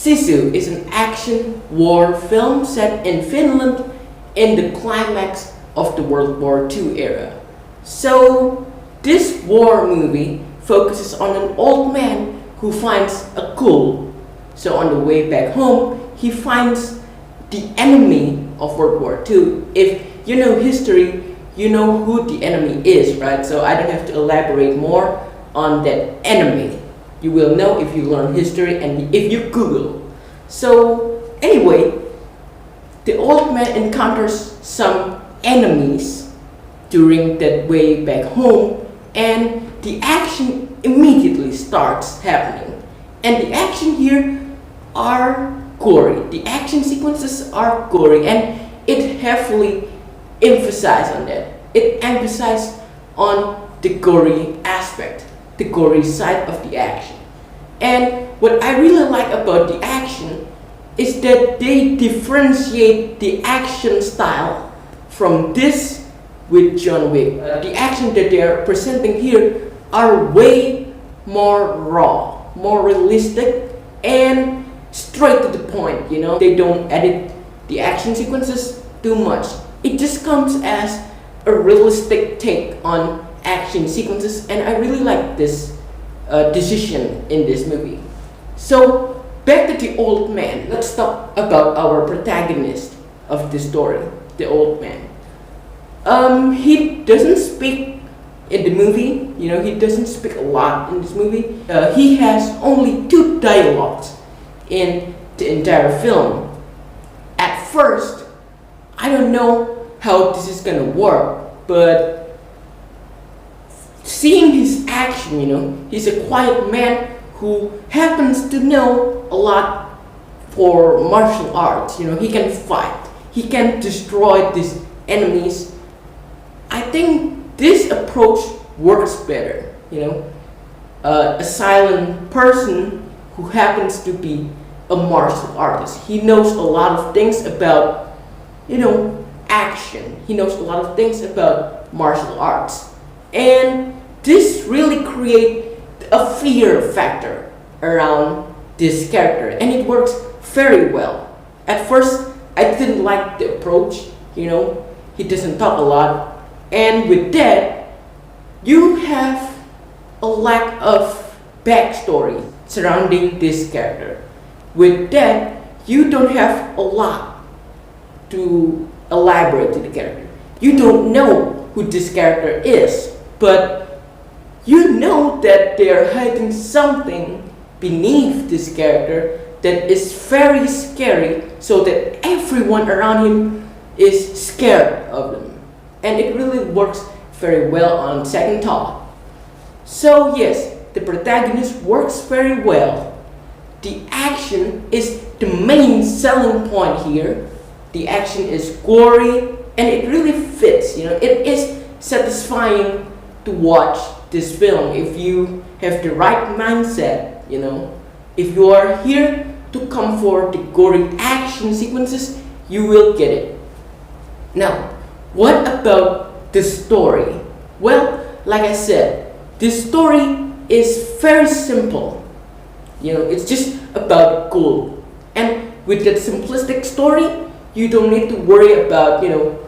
Sisu is an action war film set in Finland in the climax of the World War II era. So this war movie focuses on an old man who finds a goal. So on the way back home, he finds the enemy of World War II. If you know history, you know who the enemy is, right? So I don't have to elaborate more on that enemy. You will know if you learn history and if you Google. So anyway, the old man encounters some enemies during that way back home, and the action immediately starts happening. And the action here are gory. The action sequences are gory, and it heavily emphasizes on that. It emphasizes on the gory aspect, the gory side of the action. And what I really like about the action is that they differentiate the action style from this with John Wick. The action that they are presenting here are way more raw, more realistic, and straight to the point, you know. They don't edit the action sequences too much. It just comes as a realistic take on action sequences, and I really like this decision in this movie. So back to the old man. Let's talk about our protagonist of the story, the old man. He doesn't speak in the movie, you know, he doesn't speak a lot in this movie. He has only 2 dialogues in the entire film. At first, I don't know how this is gonna work, but seeing his action, you know, he's a quiet man who happens to know a lot for martial arts. You know, he can fight, he can destroy these enemies. I think this approach works better, you know. A silent person who happens to be a martial artist. He knows a lot of things about, you know, action. He knows a lot of things about martial arts. And this really creates a fear factor around this character, and it works very well. At first, I didn't like the approach, you know, he doesn't talk a lot. And with that, you have a lack of backstory surrounding this character. With that, you don't have a lot to elaborate to the character. You don't know who this character is, but you know that they are hiding something beneath this character that is very scary, so that everyone around him is scared of them. And it really works very well on second thought. So yes, the protagonist works very well. The action is the main selling point here. The action is gory, and it really fits, you know. It is satisfying to watch this film if you have the right mindset, you know. If you are here to come for the gory action sequences, you will get it. Now, what about the story? Well, like I said, this story is very simple. You know, it's just about gold. And with that simplistic story, you don't need to worry about, you know,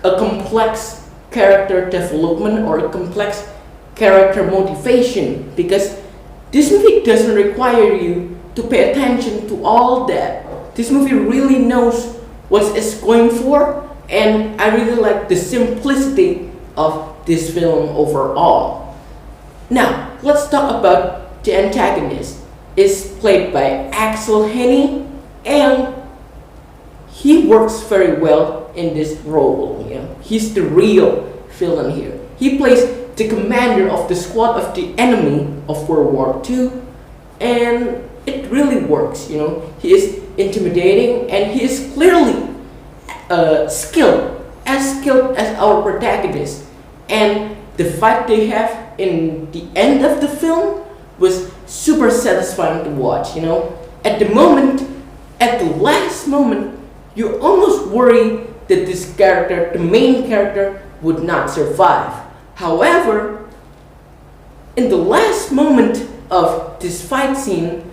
a complex character development or a complex character motivation, because this movie doesn't require you to pay attention to all that. This movie really knows what it's going for, and I really like the simplicity of this film overall. Now, let's talk about the antagonist. It's played by Axel Hennie, and he works very well in this role. You know, he's the real villain here. He plays the commander of the squad of the enemy of World War II, and it really works. You know, he is intimidating, and he is clearly skilled as our protagonist. And the fight they have in the end of the film was super satisfying to watch. You know, at the last moment, you almost worry that this character, the main character, would not survive. However, in the last moment of this fight scene,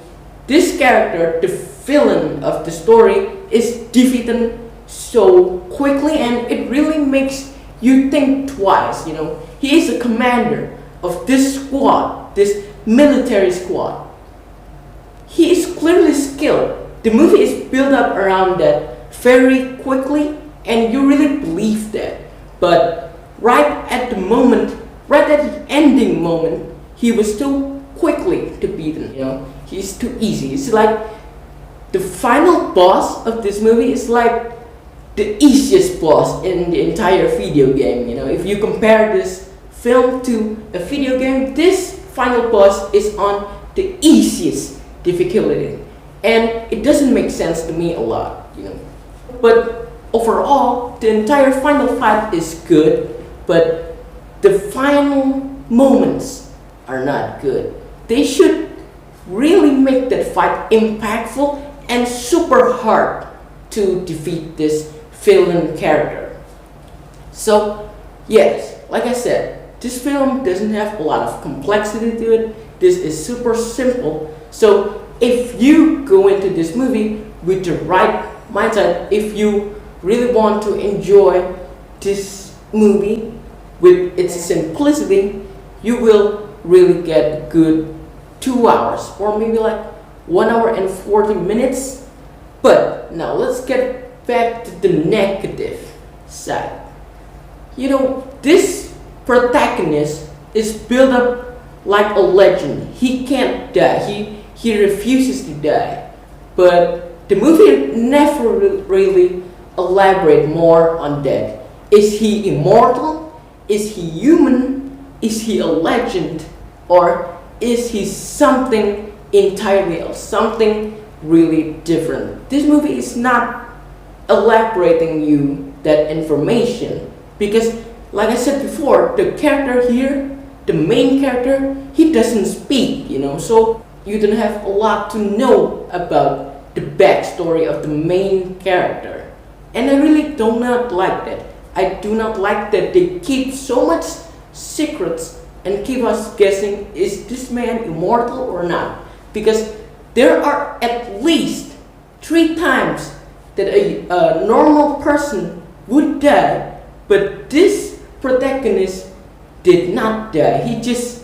this character, the villain of the story, is defeated so quickly, and it really makes you think twice. He is the commander of this squad, this military squad. He is clearly skilled. The movie is built up around that very quickly, and you really believe that. But right at the ending moment, he was too quickly defeated. He's too easy. It's like the final boss of this movie is like the easiest boss in the entire video game. If you compare this film to a video game, this final boss is on the easiest difficulty, and it doesn't make sense to me a lot. But overall, the entire final fight is good, but the final moments are not good. They should really make that fight impactful and super hard to defeat this villain character. So yes, like I said, this film doesn't have a lot of complexity to it. This is super simple. So if you go into this movie with the right mindset, if you really want to enjoy this movie with its simplicity, you will really get a good 2 hours, or maybe like 1 hour and 40 minutes. But now let's get back to the negative side. This protagonist is built up like a legend. He can't die. He refuses to die. But the movie never really elaborate more on that. Is he immortal? Is he human? Is he a legend? Or is he something entirely else? Something really different? This movie is not elaborating you that information, because like I said before, the character here, the main character, he doesn't speak, so you don't have a lot to know about the backstory of the main character. And I really do not like that. I do not like that they keep so much secrets and keep us guessing, is this man immortal or not? Because there are at least 3 times that a normal person would die, but this protagonist did not die. He just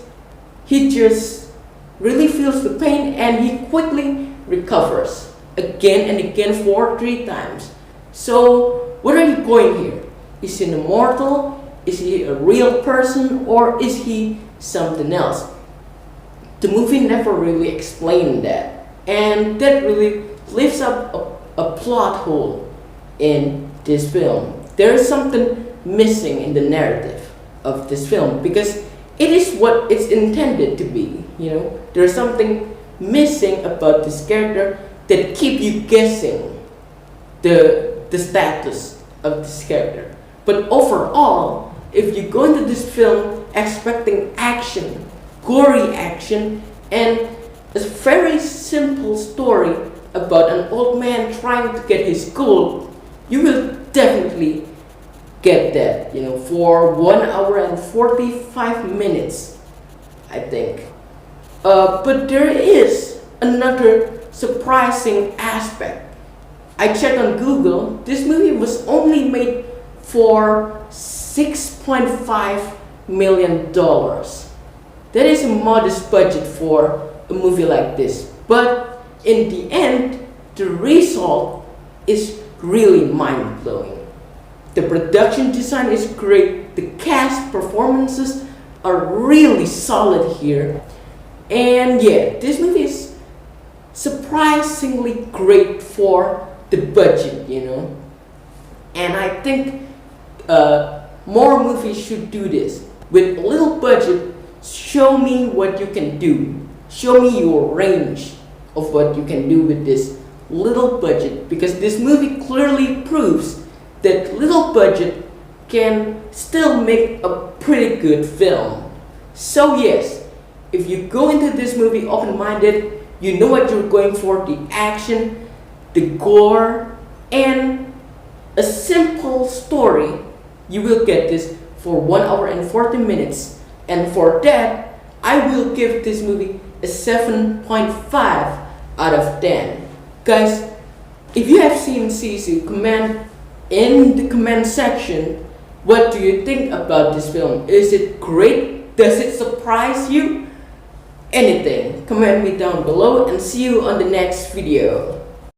really feels the pain, and he quickly recovers again and again for 3 times. So where are you going here? Is he an immortal? Is he a real person, or is he something else? The movie never really explained that, and that really leaves up a plot hole in this film. There is something missing in the narrative of this film, because it is what it's intended to be. There's something missing about this character that keep you guessing the status of this character. But overall, if you go into this film expecting action, gory action, and a very simple story about an old man trying to get his gold, you will definitely get that, for 1 hour and 45 minutes, I think. But there is another surprising aspect. I checked on Google. This movie was only made for $6.5 million. That is a modest budget for a movie like this. But in the end, the result is really mind-blowing. The production design is great. The cast performances are really solid here. And yeah, this movie is surprisingly great for the budget, And I think more movies should do this. With a little budget, show me what you can do. Show me your range of what you can do with this little budget. Because this movie clearly proves that little budget can still make a pretty good film. So yes, if you go into this movie open-minded, you know what you're going for: the action, the gore, and a simple story. You will get this for 1 hour and 40 minutes. And for that, I will give this movie a 7.5 out of 10. Guys, if you have seen Sisu, comment in the comment section what do you think about this film. Is it great? Does it surprise you? Anything. Comment me down below and see you on the next video.